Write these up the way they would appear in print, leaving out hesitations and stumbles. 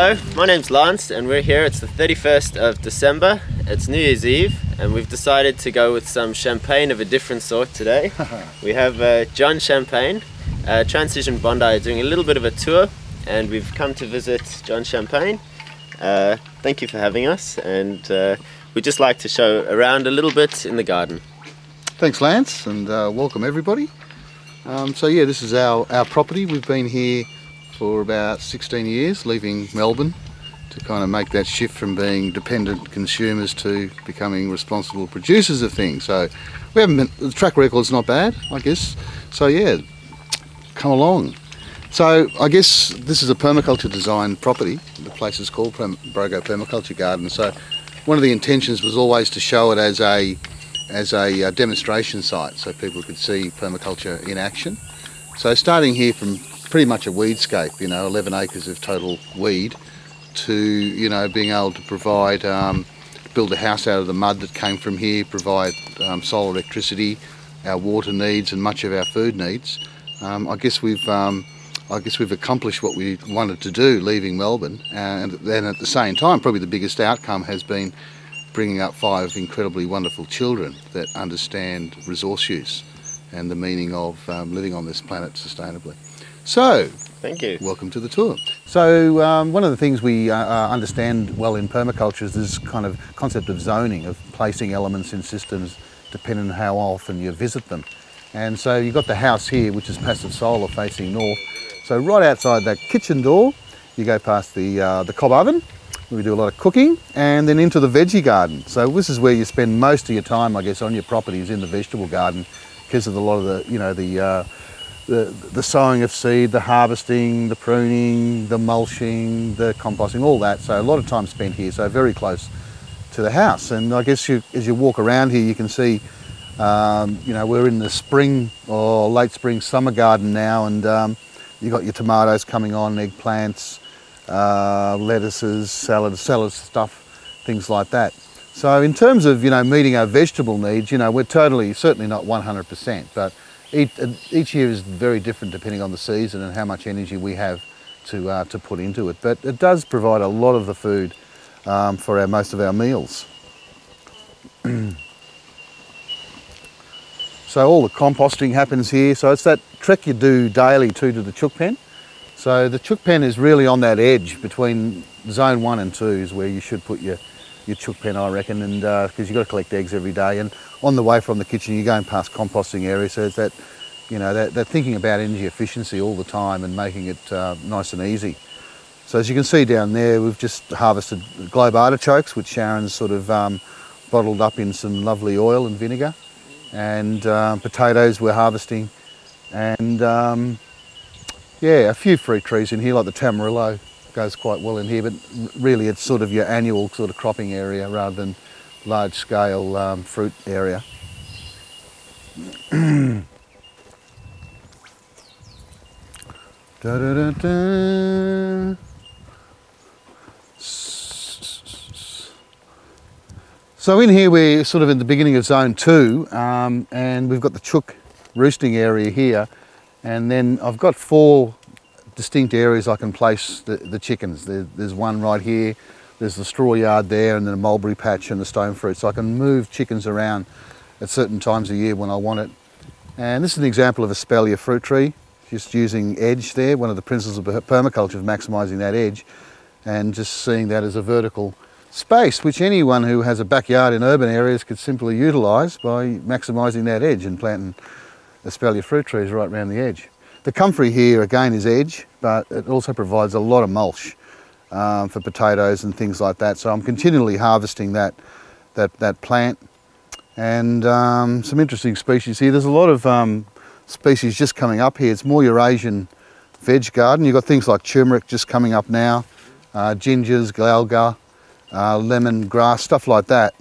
Hello, my name's Lance and we're here. It's the 31st of December, it's New Year's Eve, and we've decided to go with some champagne of a different sort today. We have John Champagne, Transition Bondi, doing a little bit of a tour, and we've come to visit John Champagne. Thank you for having us, and we'd just like to show around a little bit in the garden. Thanks Lance, and welcome everybody. So yeah, this is our property. We've been here for about 16 years, leaving Melbourne to kind of make that shift from being dependent consumers to becoming responsible producers of things. So we haven't been, the track record's not bad, I guess. So yeah, come along. So I guess this is a permaculture designed property. The place is called Brogo Permaculture Garden. So one of the intentions was always to show it as a demonstration site so people could see permaculture in action. So starting here from pretty much a weedscape, 11 acres of total weed, to being able to provide, build a house out of the mud that came from here, provide solar electricity, our water needs and much of our food needs. I guess we've accomplished what we wanted to do leaving Melbourne, and then at the same time probably the biggest outcome has been bringing up 5 incredibly wonderful children that understand resource use and the meaning of living on this planet sustainably. So, thank you. Welcome to the tour. So one of the things we understand well in permaculture is this kind of concept of zoning, of placing elements in systems depending on how often you visit them. And so you've got the house here, which is passive solar facing north. So right outside that kitchen door, you go past the cob oven, where we do a lot of cooking, and then into the veggie garden. So this is where you spend most of your time, I guess, on your properties, in the vegetable garden, because of a lot of the sowing of seed, the harvesting, the pruning, the mulching, the composting, all that. So a lot of time spent here, so very close to the house. And I guess as you walk around here, you can see, we're in the spring or late spring summer garden now, and you've got your tomatoes coming on, eggplants, lettuces, salad stuff, things like that. So in terms of, meeting our vegetable needs, we're certainly not 100%, but each year is very different depending on the season and how much energy we have to put into it. But it does provide a lot of the food for most of our meals. So all the composting happens here. So it's that trek you do daily to the chook pen. So the chook pen is really on that edge between zone 1 and 2 is where you should put your chook pen, I reckon, and because you've got to collect eggs every day. And on the way from the kitchen, you're going past composting areas, so it's that, that thinking about energy efficiency all the time and making it nice and easy. So as you can see down there, we've just harvested globe artichokes, which Sharon's sort of bottled up in some lovely oil and vinegar, and potatoes we're harvesting, and yeah, a few fruit trees in here, like the tamarillo goes quite well in here, but really it's sort of your annual sort of cropping area rather than large scale fruit area. Da, da, da, da. So in here we're sort of in the beginning of zone 2, and we've got the chook roosting area here, and then I've got 4 distinct areas I can place the chickens. There's one right here, there's the straw yard there, and then a mulberry patch and the stone fruit. So I can move chickens around at certain times of year when I want it. And this is an example of a espalier fruit tree, just using edge there. One of the principles of permaculture is maximising that edge, and just seeing that as a vertical space, which anyone who has a backyard in urban areas could simply utilise by maximising that edge and planting espalier fruit trees right around the edge. The comfrey here again is edge, but it also provides a lot of mulch for potatoes and things like that. So I'm continually harvesting that plant, and some interesting species here. There's a lot of species just coming up here. It's more your Asian veg garden. You've got things like turmeric just coming up now, gingers, galga, lemongrass, stuff like that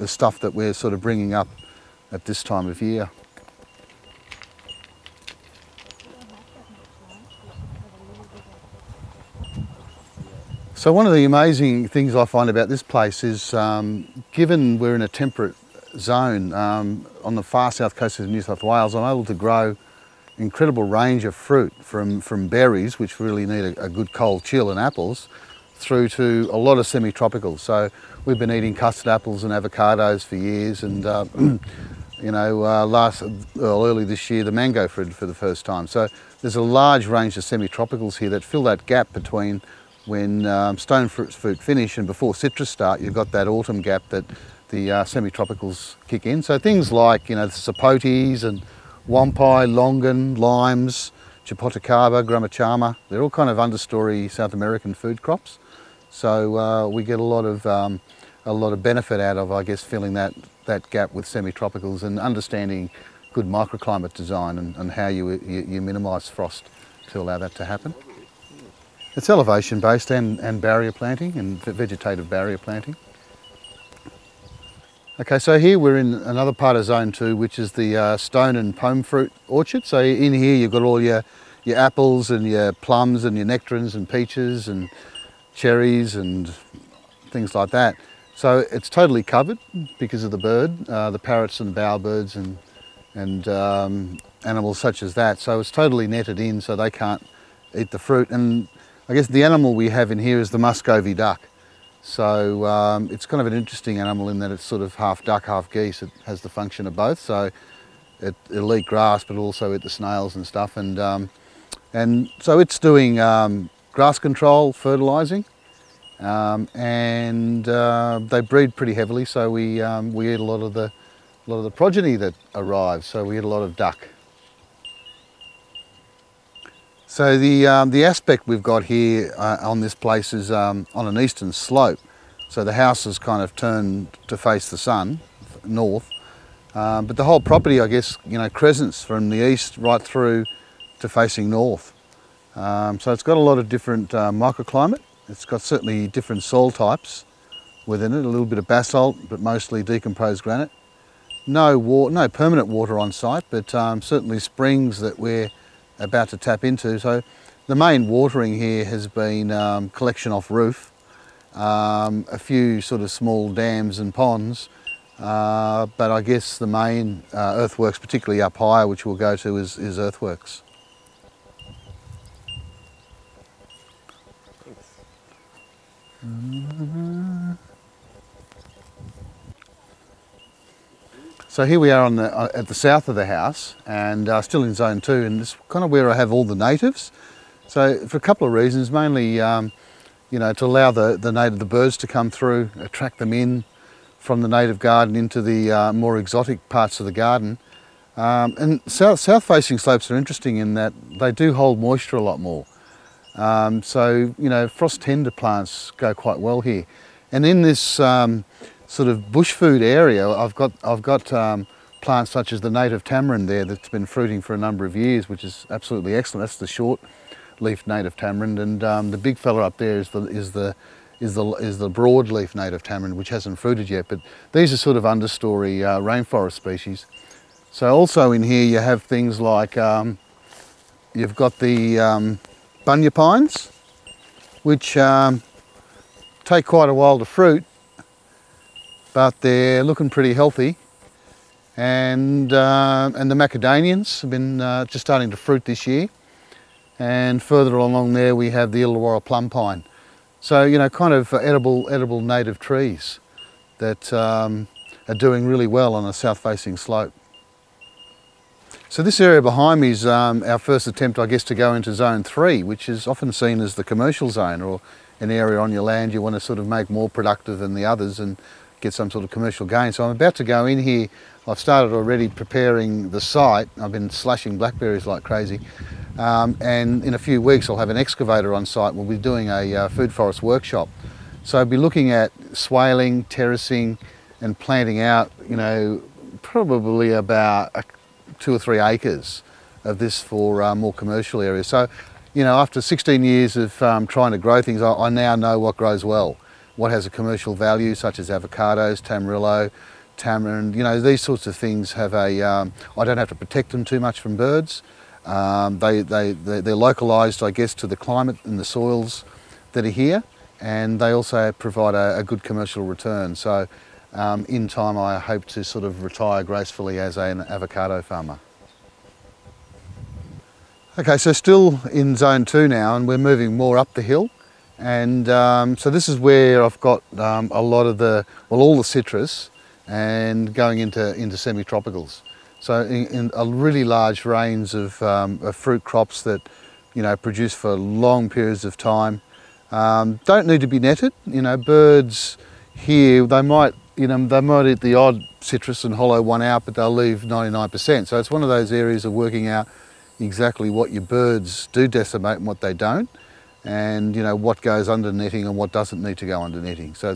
is stuff that we're sort of bringing up at this time of year. So one of the amazing things I find about this place is, given we're in a temperate zone on the far south coast of New South Wales, I'm able to grow incredible range of fruit from berries, which really need a good cold chill, and apples, through to a lot of semi-tropicals. So we've been eating custard apples and avocados for years, and you know, early this year the mango fruit for the first time. So there's a large range of semi-tropicals here that fill that gap between when stone fruit finish and before citrus start. You've got that autumn gap that the semi-tropicals kick in. So things like, you know, the sapotes and wampai, longan, limes, chapotacaba, gramachama, they're all kind of understory South American food crops. So we get a lot of benefit out of, I guess, filling that gap with semi-tropicals and understanding good microclimate design and how you minimise frost to allow that to happen. It's elevation based and barrier planting and vegetative barrier planting. Okay, so here we're in another part of Zone 2, which is the stone and pome fruit orchard. So in here you've got all your apples and your plums and your nectarines and peaches and cherries and things like that. So it's totally covered because of the bird, the parrots and bowerbirds and animals such as that. So it's totally netted in so they can't eat the fruit. And I guess the animal we have in here is the Muscovy duck. So it's kind of an interesting animal in that it's sort of half duck, half geese. It has the function of both. So it'll eat grass, but also eat the snails and stuff. And so it's doing grass control, fertilising, and they breed pretty heavily. So we eat a lot of the progeny that arrives. So we eat a lot of duck. So the aspect we've got here on this place is on an eastern slope. So the house is kind of turned to face the sun, north. But the whole property, I guess, you know, crescents from the east right through to facing north. So it's got a lot of different microclimate. It's got certainly different soil types within it, a little bit of basalt, but mostly decomposed granite. No permanent water on site, but certainly springs that we're about to tap into. So the main watering here has been collection off roof, a few sort of small dams and ponds, but I guess the main earthworks, particularly up higher, which we'll go to, is earthworks. So here we are at the south of the house, and still in Zone 2, and this is kind of where I have all the natives. So for a couple of reasons, mainly you know, to allow the birds to come through, attract them in from the native garden into the more exotic parts of the garden. And south-facing slopes are interesting in that they do hold moisture a lot more. So you know, frost-tender plants go quite well here, and in this sort of bush food area, I've got plants such as the native tamarind there that's been fruiting for a number of years, which is absolutely excellent. That's the short-leaf native tamarind, and the big fella up there is the broadleaf native tamarind, which hasn't fruited yet. But these are sort of understory rainforest species. So also in here you have things like you've got the bunya pines, which take quite a while to fruit, but they're looking pretty healthy, and the macadamians have been just starting to fruit this year, and further along there we have the Illawarra plum pine. So you know, kind of edible native trees that are doing really well on a south-facing slope. So this area behind me is our first attempt, I guess, to go into Zone 3, which is often seen as the commercial zone, or an area on your land you want to sort of make more productive than the others and get some sort of commercial gain. So I'm about to go in here. I've started already preparing the site. I've been slashing blackberries like crazy. And in a few weeks I'll have an excavator on site. We'll be doing a food forest workshop. So I'll be looking at swaling, terracing and planting out, you know, probably about 2 or 3 acres of this for more commercial areas. So, you know, after 16 years of trying to grow things, I now know what grows well. What has a commercial value, such as avocados, tamarillo, tamarind, you know, these sorts of things have a, I don't have to protect them too much from birds. They're localised, I guess, to the climate and the soils that are here, and they also provide a good commercial return. So in time I hope to sort of retire gracefully as an avocado farmer. Okay, so still in zone 2 now, and we're moving more up the hill. And so this is where I've got a lot of all the citrus and going into semi-tropicals. So in a really large range of fruit crops that, you know, produce for long periods of time. Don't need to be netted. You know, birds here, they might eat the odd citrus and hollow one out, but they'll leave 99%. So it's one of those areas of working out exactly what your birds do decimate and what they don't, and, you know, what goes under netting and what doesn't need to go under netting. So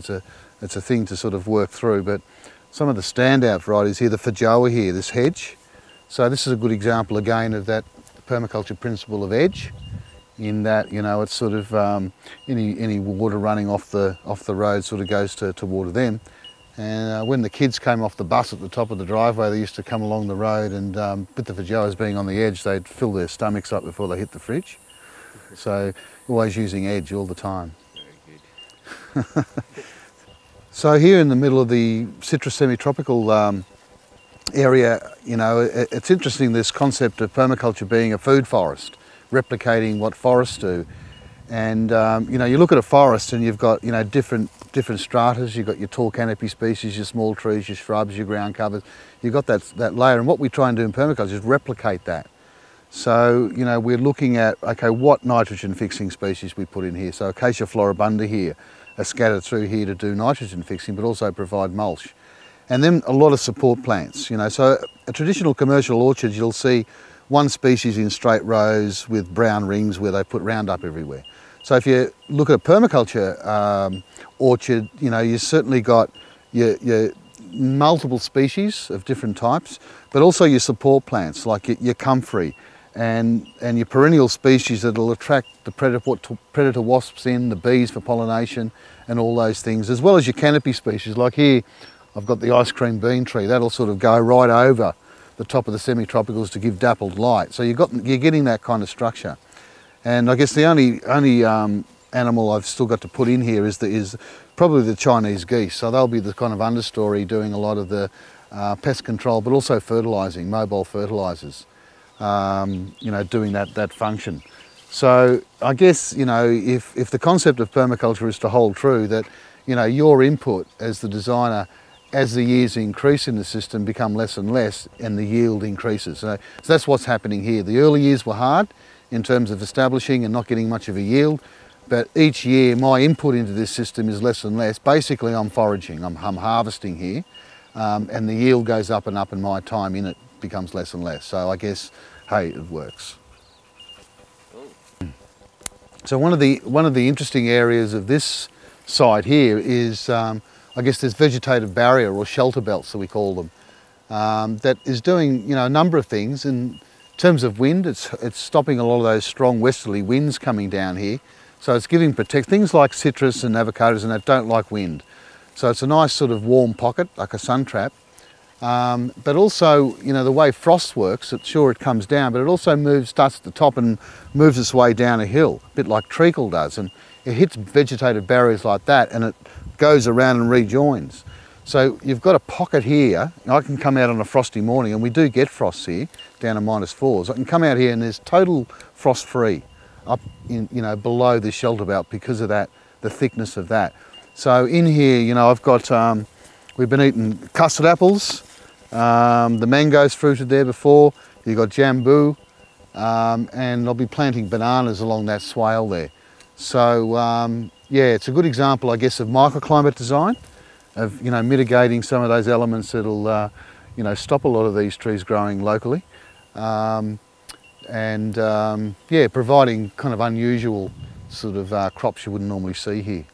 it's a thing to sort of work through. But some of the standout varieties here, the Feijoa here, this hedge. So this is a good example again of that permaculture principle of edge, in that, you know, it's sort of any water running off the road sort of goes to water them. And when the kids came off the bus at the top of the driveway, they used to come along the road, and with the Feijoas being on the edge, they'd fill their stomachs up before they hit the fridge. So always using edge all the time. Very good. So here in the middle of the citrus semi-tropical area, you know, it's interesting, this concept of permaculture being a food forest, replicating what forests do. And you know, you look at a forest and you've got, you know, different stratas. You've got your tall canopy species, your small trees, your shrubs, your ground covers. You've got that layer, and what we try and do in permaculture is replicate that. So, you know, we're looking at, okay, what nitrogen fixing species we put in here. So Acacia floribunda here are scattered through here to do nitrogen fixing, but also provide mulch. And then a lot of support plants, you know. So a traditional commercial orchard, you'll see one species in straight rows with brown rings where they put Roundup everywhere. So if you look at a permaculture orchard, you know, you've certainly got your multiple species of different types, but also your support plants like your comfrey and your perennial species that'll attract the predator wasps in, the bees for pollination and all those things, as well as your canopy species. Like here, I've got the ice cream bean tree. That'll sort of go right over the top of the semi-tropicals to give dappled light. So you're getting that kind of structure. And I guess the only animal I've still got to put in here is probably the Chinese geese. So they'll be the kind of understory doing a lot of the pest control, but also fertilising, mobile fertilisers, you know, doing that function. So I guess, you know, if the concept of permaculture is to hold true, that, you know, your input as the designer, as the years increase in the system, become less and less, and the yield increases. So that's what's happening here. The early years were hard in terms of establishing and not getting much of a yield, but each year my input into this system is less and less. Basically I'm foraging, I'm harvesting here, and the yield goes up and up, and my time in it becomes less and less. So I guess, hey, it works. So one of the interesting areas of this site here is, I guess, there's vegetative barrier, or shelter belts that we call them, that is doing, you know, a number of things. In terms of wind, it's stopping a lot of those strong westerly winds coming down here. So it's giving things like citrus and avocados and that don't like wind. So it's a nice sort of warm pocket, like a sun trap. But also, you know, the way frost works, it comes down, but it also starts at the top and moves its way down a hill, a bit like treacle does. And it hits vegetative barriers like that, and it goes around and rejoins. So you've got a pocket here. I can come out on a frosty morning, and we do get frosts here, down to -4s. I can come out here and there's total frost free up in, you know, below this shelter belt because of that, the thickness of that. So in here, you know, I've got, we've been eating custard apples, the mangoes fruited there before, you've got jambu, and I'll be planting bananas along that swale there. So yeah, it's a good example, I guess, of microclimate design, of, you know, mitigating some of those elements that'll, you know, stop a lot of these trees growing locally. Yeah, providing kind of unusual sort of crops you wouldn't normally see here.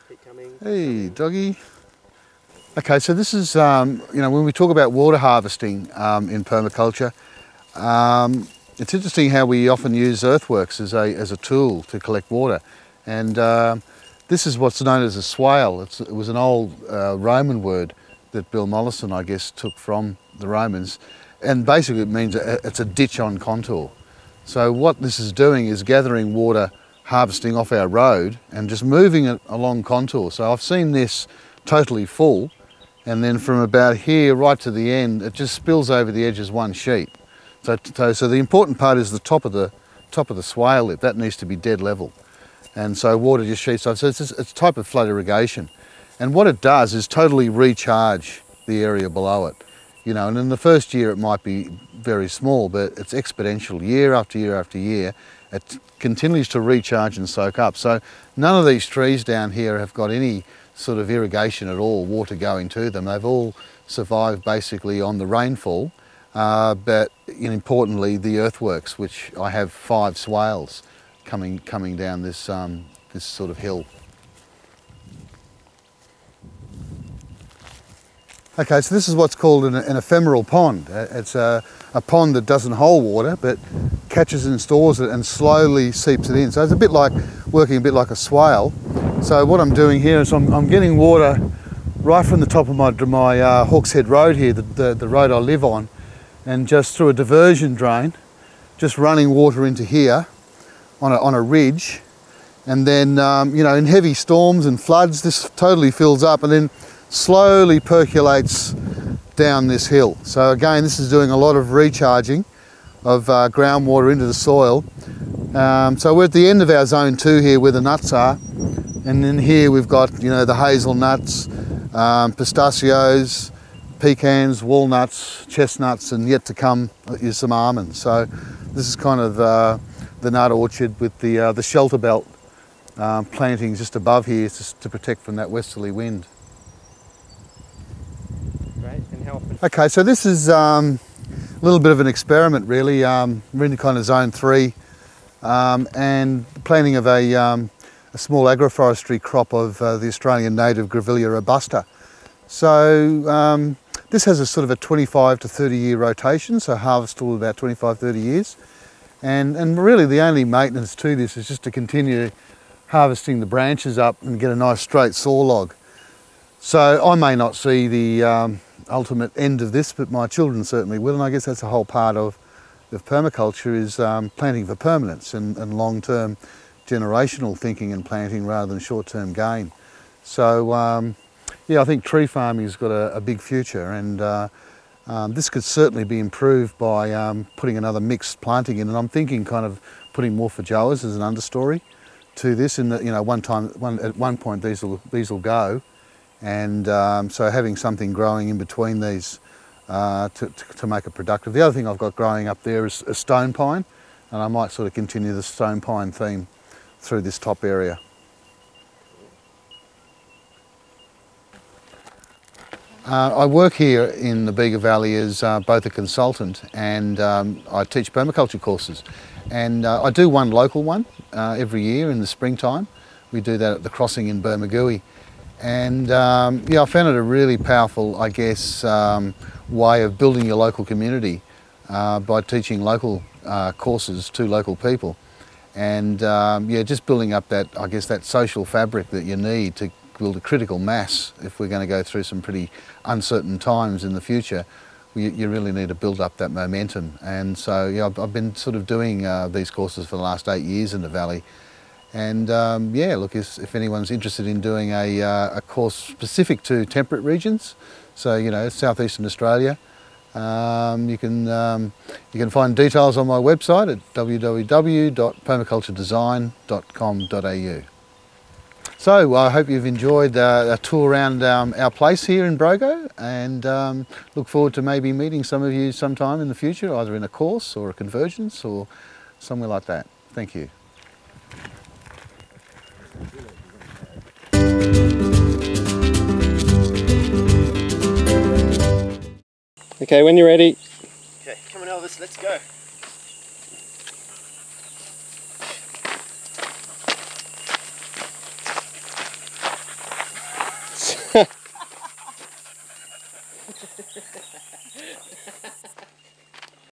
Keep coming. Hey, doggy. Okay, so this is, you know, when we talk about water harvesting in permaculture, it's interesting how we often use earthworks as a tool to collect water. And this is what's known as a swale. It was an old Roman word that Bill Mollison, I guess, took from the Romans. And basically it means it's a ditch on contour. So what this is doing is gathering water, harvesting off our road and just moving it along contour. So I've seen this totally full, and then from about here right to the end, it just spills over the edge as one sheet. So the important part is the top of the swale lip. That needs to be dead level. And so water just sheets off. So it's a type of flood irrigation. And what it does is totally recharge the area below it. You know, and in the first year it might be very small, but it's exponential year after year after year. It continues to recharge and soak up. So none of these trees down here have got any sort of irrigation at all, water going to them. They've all survived basically on the rainfall, but importantly the earthworks, which I have 5 swales coming down this this sort of hill. Okay, so this is what's called an ephemeral pond. It's a pond that doesn't hold water, but catches and stores it and slowly seeps it in. So it's a bit like working a bit like a swale. So what I'm doing here is I'm getting water right from the top of my Hawks Head Road here, the road I live on, and just through a diversion drain, just running water into here on a ridge, and then in heavy storms and floods this totally fills up and then slowly percolates down this hill. So again, this is doing a lot of recharging of groundwater into the soil. So we're at the end of our zone 2 here where the nuts are, and then here we've got the hazelnuts, pistachios, pecans, walnuts, chestnuts, and yet to come is some almonds. So this is kind of the nut orchard with the shelter belt plantings just above here just to protect from that westerly wind. Great, and how often? Okay, so this is a little bit of an experiment really. We're in kind of zone 3 and planting of a small agroforestry crop of the Australian native Grevillea robusta. So this has a sort of a 25 to 30 year rotation, so harvestable about 25-30 years. And really the only maintenance to this is just to continue harvesting the branches up and get a nice straight saw log. So I may not see the ultimate end of this, but my children certainly will, and I guess that's the whole part of permaculture is planting for permanence and long-term generational thinking and planting rather than short-term gain. So yeah, I think tree farming has got a big future, and this could certainly be improved by putting another mixed planting in, and I'm thinking kind of putting more feijoas as an understory to this, in that at one point these will go, and so having something growing in between these to make it productive. The other thing I've got growing up there is a stone pine, and I might sort of continue the stone pine theme through this top area. I work here in the Bega Valley as both a consultant and I teach permaculture courses, and I do one local one every year in the springtime. We do that at the crossing in Bermagui, and yeah, I found it a really powerful, I guess, way of building your local community by teaching local courses to local people, and yeah, just building up that, I guess, that social fabric that you need to build a critical mass if we're going to go through some pretty uncertain times in the future. You really need to build up that momentum, and so yeah, I've been sort of doing these courses for the last 8 years in the valley, and yeah, look, if anyone's interested in doing a course specific to temperate regions, so southeastern Australia, you can find details on my website at www.permaculturedesign.com.au. So I hope you've enjoyed a tour around our place here in Brogo, and look forward to maybe meeting some of you sometime in the future, either in a course or a convergence or somewhere like that. Thank you. Okay, when you're ready. Okay, come on Elvis, let's go.